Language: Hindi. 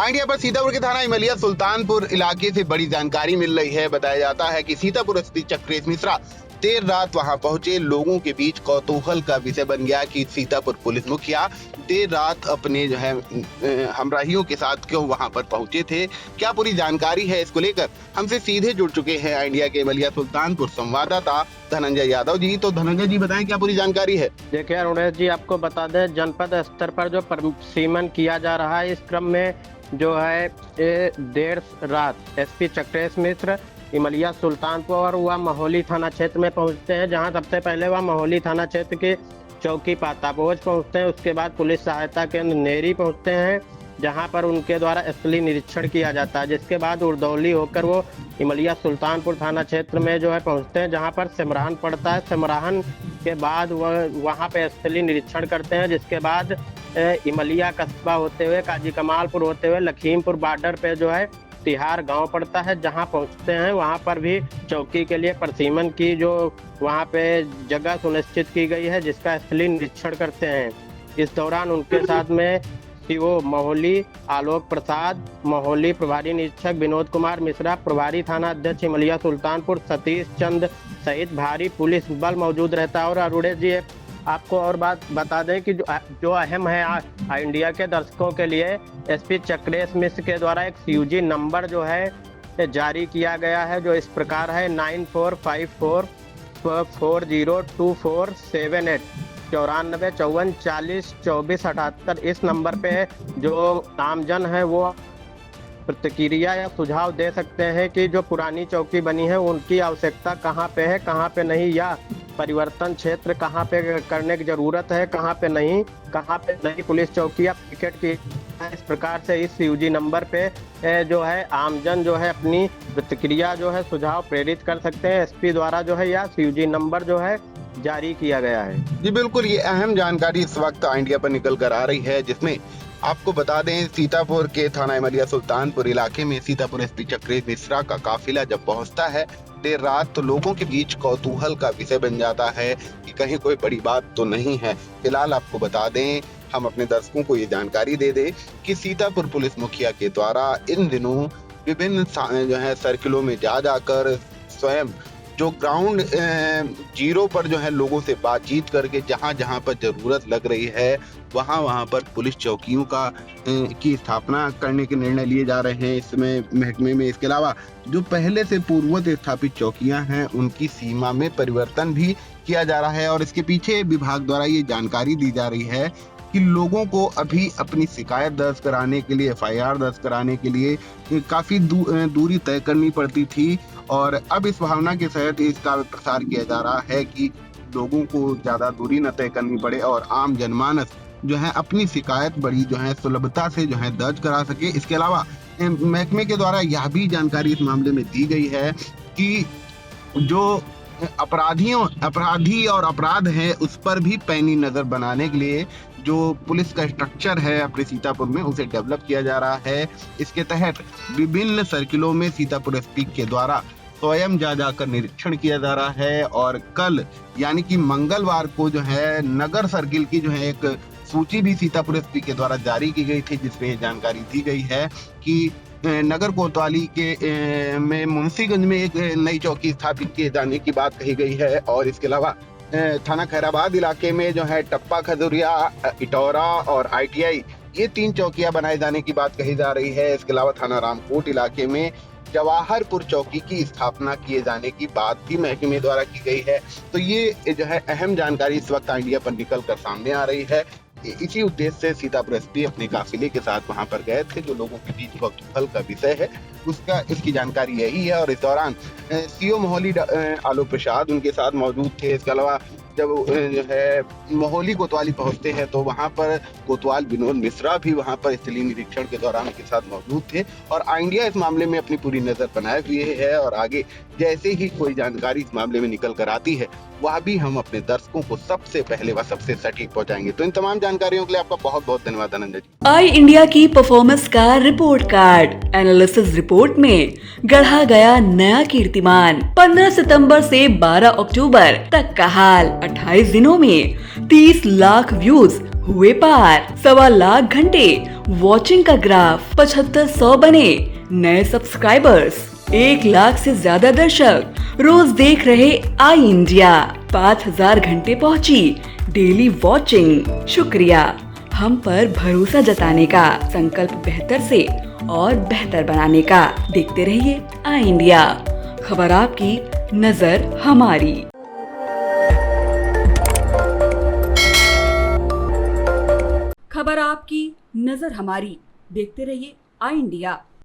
आइडिया पर सीतापुर के थाना इमलिया सुल्तानपुर इलाके से बड़ी जानकारी मिल रही है। बताया जाता है कि सीतापुर एसपी चक्रेश मिश्रा देर रात वहां पहुंचे। लोगों के बीच कौतूहल का विषय बन गया कि सीतापुर पुलिस मुखिया देर रात अपने हमराहियों के साथ क्यों वहां पर पहुंचे थे। क्या पूरी जानकारी है, इसको लेकर हमसे सीधे जुड़ चुके हैं इंडिया के इमलिया सुल्तानपुर संवाददाता धनंजय यादव जी। तो धनंजय जी बताएं, क्या पूरी जानकारी है? देखिए अरुणेश जी, आपको बता दें, जनपद स्तर पर जो सीमन किया जा रहा है, इस क्रम में जो है देर रात एसपी चक्रेश मिश्र इमलिया सुल्तानपुर और वह महोली थाना क्षेत्र में पहुंचते हैं, जहां सबसे पहले वह महोली थाना क्षेत्र के चौकी पातापोज पहुंचते हैं। उसके बाद पुलिस सहायता केंद्र नेरी पहुंचते हैं, जहां पर उनके द्वारा स्थलीय निरीक्षण किया जाता है। जिसके बाद उर्दौली होकर वो इमलिया सुल्तानपुर थाना क्षेत्र में जो है पहुंचते हैं, जहां पर सिमरान पड़ता है। सिमरान के बाद वह वहां पे स्थलीय निरीक्षण करते हैं। जिसके बाद इमलिया कस्बा होते हुए काजी कमालपुर होते हुए लखीमपुर बॉर्डर पे जो है तिहार गांव पड़ता है, जहां पहुंचते हैं। वहां पर भी चौकी के लिए प्रसीमन की जो वहां पे जगह सुनिश्चित की गई है, जिसका स्थलीय निरीक्षण करते हैं। इस दौरान उनके साथ में सीओ महोली आलोक प्रसाद, महोली प्रभारी निरीक्षक विनोद कुमार मिश्रा, प्रभारी थाना अध्यक्ष इमलिया सुल्तानपुर सतीश चंद सहित भारी पुलिस बल मौजूद रहता है। और अरुणेश जी, आपको और बात बता दें कि जो अहम है इंडिया के दर्शकों के लिए, एसपी चक्रेश मिश्र के द्वारा एक CUG नंबर जो है जारी किया गया है, जो इस प्रकार है 9454402478 94 54 40 24 78। इस नंबर पे जो आमजन है वो प्रतिक्रिया या सुझाव दे सकते हैं कि जो पुरानी चौकी बनी है उनकी आवश्यकता कहाँ पे है, कहाँ पे नहीं, या परिवर्तन क्षेत्र कहाँ पे करने की जरूरत है, कहाँ पे नहीं, कहाँ पे नई पुलिस चौकी या पिकेट की। इस प्रकार से इस CUG नंबर पे जो है आमजन जो है अपनी प्रतिक्रिया जो है सुझाव प्रेरित कर सकते हैं। एसपी द्वारा जो है यह CUG नंबर जो है जारी किया गया है। जी बिल्कुल, ये अहम जानकारी इस वक्त इंडिया पर निकल कर आ रही है, जिसमें आपको बता दें सीतापुर के थाना इमलिया सुल्तानपुर इलाके में सीतापुर एसपी चक्रेश मिश्रा का काफिला जब पहुंचता है देर रात, तो लोगों के बीच कौतूहल का विषय बन जाता है कि कहीं कोई बड़ी बात तो नहीं है। फिलहाल आपको बता दें, हम अपने दर्शकों को ये जानकारी दे दें कि सीतापुर पुलिस मुखिया के द्वारा इन दिनों विभिन्न सर्किलों में जाकर स्वयं जो ग्राउंड जीरो पर जो है लोगों से बातचीत करके जहां पर जरूरत लग रही है वहां पर पुलिस चौकियों की स्थापना करने के निर्णय लिए जा रहे हैं इसमें महकमे में। इसके अलावा जो पहले से पूर्ववत स्थापित चौकियां हैं उनकी सीमा में परिवर्तन भी किया जा रहा है। और इसके पीछे विभाग द्वारा ये जानकारी दी जा रही है कि लोगों को अभी अपनी शिकायत दर्ज कराने के लिए, FIR दर्ज कराने के लिए काफी दूरी तय करनी पड़ती थी, और अब इस भावना के तहत इसका प्रसार किया जा रहा है कि लोगों को ज्यादा दूरी न तय करनी पड़े और आम जनमानस जो है अपनी शिकायत बड़ी जो है सुलभता से जो है दर्ज करा सके। इसके अलावा महकमे के द्वारा यह भी जानकारी इस मामले में दी गई है कि जो अपराधी और अपराध है उस पर भी पैनी नजर बनाने के लिए जो पुलिस का स्ट्रक्चर है अपने सीतापुर में उसे डेवलप किया जा रहा है। इसके तहत विभिन्न सर्किलों में सीतापुर एसपी के द्वारा स्वयं जाकर निरीक्षण किया जा रहा है। और कल यानी कि मंगलवार को जो है नगर सर्किल की जो है एक सूची भी सीतापुर एसपी के द्वारा जारी की गई थी, जिसमें जानकारी दी गई है कि नगर कोतवाली के में मुंशीगंज में एक नई चौकी स्थापित किए जाने की बात कही गई है। और इसके अलावा थाना खैराबाद इलाके में जो है टप्पा खजुरिया, इटौरा और ITI ये 3 चौकियां बनाए जाने की बात कही जा रही है। इसके अलावा थाना रामकोट इलाके में जवाहरपुर चौकी की स्थापना किए जाने की बात भी महकमे द्वारा की गई है। तो ये जो है अहम जानकारी इस वक्त इंडिया पर निकल कर सामने आ रही है। इसी उद्देश्य से सीतापुर एसपी अपने काफिले के साथ वहां पर गए थे। जो लोगों के बीच कौतूहल का विषय है इसकी जानकारी यही है। और इस दौरान सीओ महोली आलोक प्रसाद उनके साथ मौजूद थे। इसके अलावा जब जो है महोली कोतवाली पहुंचते हैं तो वहां पर कोतवाल विनोद मिश्रा भी वहां पर स्थलीय निरीक्षण के दौरान उनके साथ मौजूद थे। और इंडिया इस मामले में अपनी पूरी नजर बनाए हुए है और आगे जैसे ही कोई जानकारी इस मामले में निकल कर आती है वह भी हम अपने दर्शकों को सबसे पहले व सबसे सटीक पहुंचाएंगे। तो इन तमाम जानकारियों के लिए आपका बहुत बहुत धन्यवाद धनंजय जी। आई इंडिया की परफॉर्मेंस का रिपोर्ट कार्ड एनालिसिस रिपोर्ट में गढ़ा गया नया कीर्तिमान। 15 सितंबर से 12 अक्टूबर तक का हाल 28 दिनों में 30 लाख व्यूज हुए पार, 1.25 लाख घंटे वॉचिंग का ग्राफ 7500 बने नए सब्सक्राइबर्स, 1 लाख से ज्यादा दर्शक रोज देख रहे आई इंडिया, 5000 घंटे पहुंची डेली वॉचिंग। शुक्रिया हम पर भरोसा जताने का, संकल्प बेहतर से और बेहतर बनाने का। देखते रहिए आई इंडिया, खबर आपकी, नजर हमारी। खबर आपकी, नजर हमारी। देखते रहिए आई इंडिया।